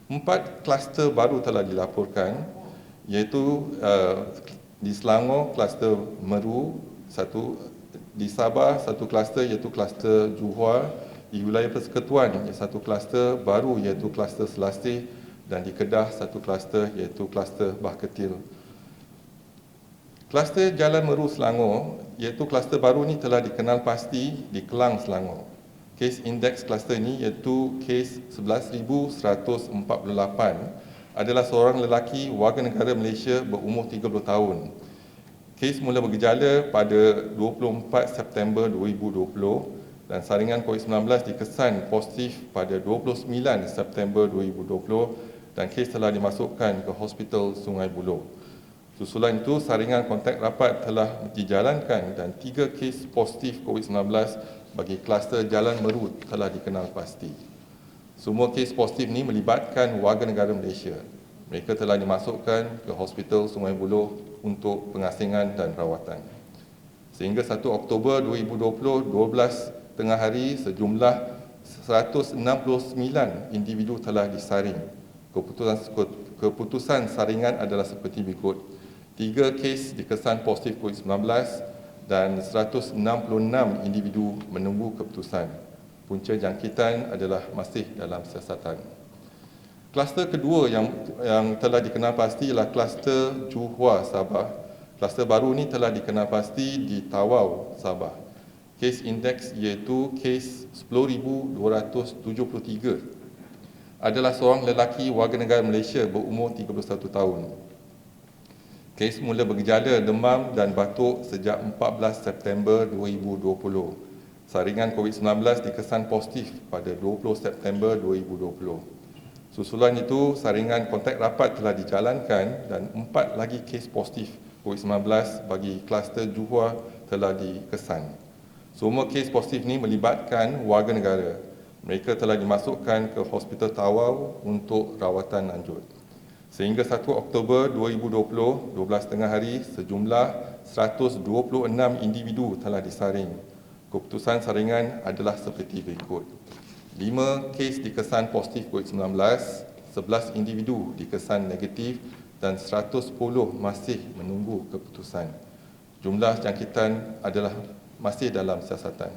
4 kluster baru telah dilaporkan, iaitu di Selangor kluster Meru, di Sabah satu kluster iaitu kluster Johor, di wilayah Persekutuan satu kluster baru iaitu kluster Selasih, dan di Kedah satu kluster iaitu kluster Bah Ketil. Kluster Jalan Meru Selangor iaitu kluster baru ni telah dikenal pasti di Kelang, Selangor. Kes indeks kluster ini iaitu kes 11,148 adalah seorang lelaki warga negara Malaysia berumur 30 tahun. Kes mula bergejala pada 24 September 2020 dan saringan COVID-19 dikesan positif pada 29 September 2020 dan kes telah dimasukkan ke Hospital Sungai Buloh. Susulan itu, saringan kontak rapat telah dijalankan dan 3 kes positif COVID-19 bagi kluster Jalan Meru telah dikenal pasti. Semua kes positif ini melibatkan warga negara Malaysia. Mereka telah dimasukkan ke Hospital Sungai Buloh untuk pengasingan dan rawatan. Sehingga 1 Oktober 2020, 12 tengah hari, sejumlah 169 individu telah disaring. Keputusan saringan adalah seperti berikut. 3 kes dikesan positif COVID-19 dan 166 individu menunggu keputusan. Punca jangkitan adalah masih dalam siasatan. Kluster kedua yang telah dikenal pasti ialah kluster Johor, Sabah. Kluster baru ini telah dikenal pasti di Tawau, Sabah. Kes indeks iaitu kes 10,273. Adalah seorang lelaki warga negara Malaysia berumur 31 tahun. Kes mula bergejala demam dan batuk sejak 14 September 2020. Saringan COVID-19 dikesan positif pada 20 September 2020. Susulan itu, saringan kontak rapat telah dijalankan dan 4 lagi kes positif COVID-19 bagi kluster Johor telah dikesan. Semua kes positif ini melibatkan warga negara. Mereka telah dimasukkan ke Hospital Tawau untuk rawatan lanjut. Sehingga 1 Oktober 2020, 12 tengah hari, sejumlah 126 individu telah disaring. Keputusan saringan adalah seperti berikut. 5 kes dikesan positif COVID-19, 11 individu dikesan negatif dan 110 masih menunggu keputusan. Jumlah jangkitan adalah masih dalam siasatan.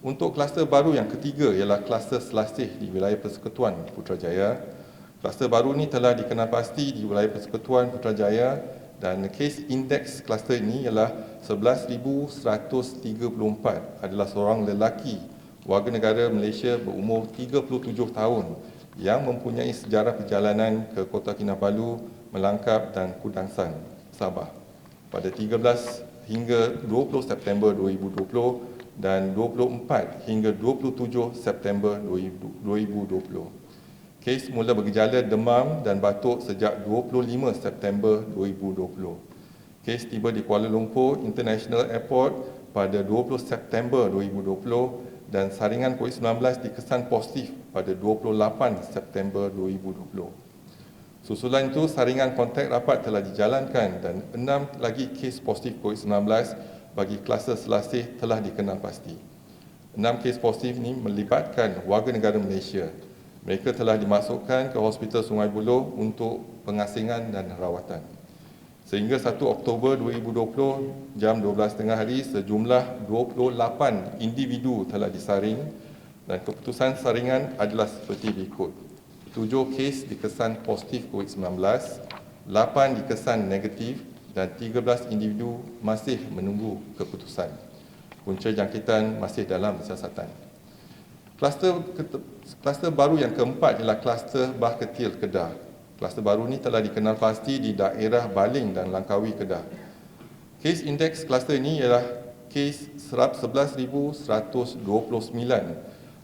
Untuk kluster baru yang ketiga ialah kluster Selasih di wilayah Persekutuan Putrajaya. Kluster baru ini telah dikenal pasti di wilayah Persekutuan Putrajaya dan kes indeks kluster ini ialah 11,134, adalah seorang lelaki warga negara Malaysia berumur 37 tahun yang mempunyai sejarah perjalanan ke Kota Kinabalu, Melangkap dan Kudansan, Sabah pada 13 hingga 20 September 2020 dan 24 hingga 27 September 2020. Kes mula bergejala demam dan batuk sejak 25 September 2020. Kes tiba di Kuala Lumpur International Airport pada 20 September 2020 dan saringan COVID-19 dikesan positif pada 28 September 2020. Susulan itu, saringan kontak rapat telah dijalankan dan 6 lagi kes positif COVID-19 bagi kluster Selasih telah dikenal pasti. 6 kes positif ini melibatkan warga negara Malaysia. Mereka telah dimasukkan ke Hospital Sungai Buloh untuk pengasingan dan rawatan. Sehingga 1 Oktober 2020, jam 12 tengah hari, sejumlah 28 individu telah disaring dan keputusan saringan adalah seperti berikut. 7 kes dikesan positif COVID-19, 8 dikesan negatif dan 13 individu masih menunggu keputusan. Punca jangkitan masih dalam siasatan. Kluster baru yang keempat ialah kluster Bah Ketil, Kedah. Kluster baru ini telah dikenal pasti di daerah Baling dan Langkawi, Kedah. Kes indeks kluster ini ialah kes 11,129.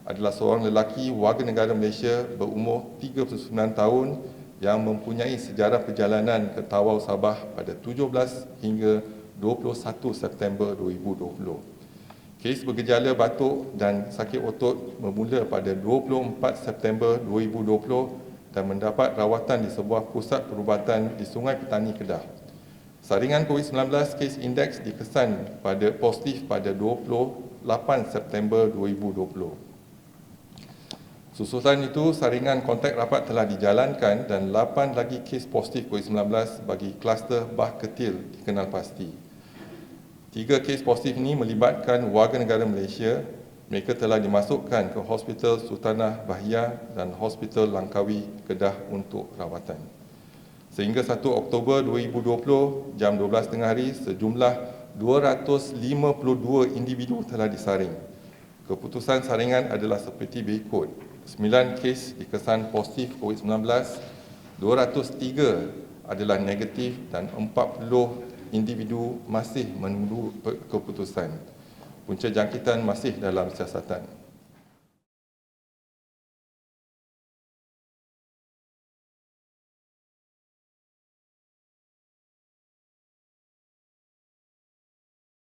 Adalah seorang lelaki warga negara Malaysia berumur 39 tahun yang mempunyai sejarah perjalanan ke Tawau, Sabah pada 17 hingga 21 September 2020. Kes bergejala batuk dan sakit otot bermula pada 24 September 2020 dan mendapat rawatan di sebuah pusat perubatan di Sungai Petani, Kedah. Saringan COVID-19 kes indeks dikesan pada positif pada 28 September 2020. Susulan itu, saringan kontak rapat telah dijalankan dan 8 lagi kes positif COVID-19 bagi kluster Bah Ketil dikenal pasti. 3 kes positif ini melibatkan warga negara Malaysia. Mereka telah dimasukkan ke Hospital Sultanah Bahia dan Hospital Langkawi, Kedah untuk rawatan. Sehingga 1 Oktober 2020, jam 12.30 hari, sejumlah 252 individu telah disaring. Keputusan saringan adalah seperti berikut. 9 kes dikesan positif COVID-19, 203 adalah negatif dan 40 individu masih menunggu keputusan. Punca jangkitan masih dalam siasatan.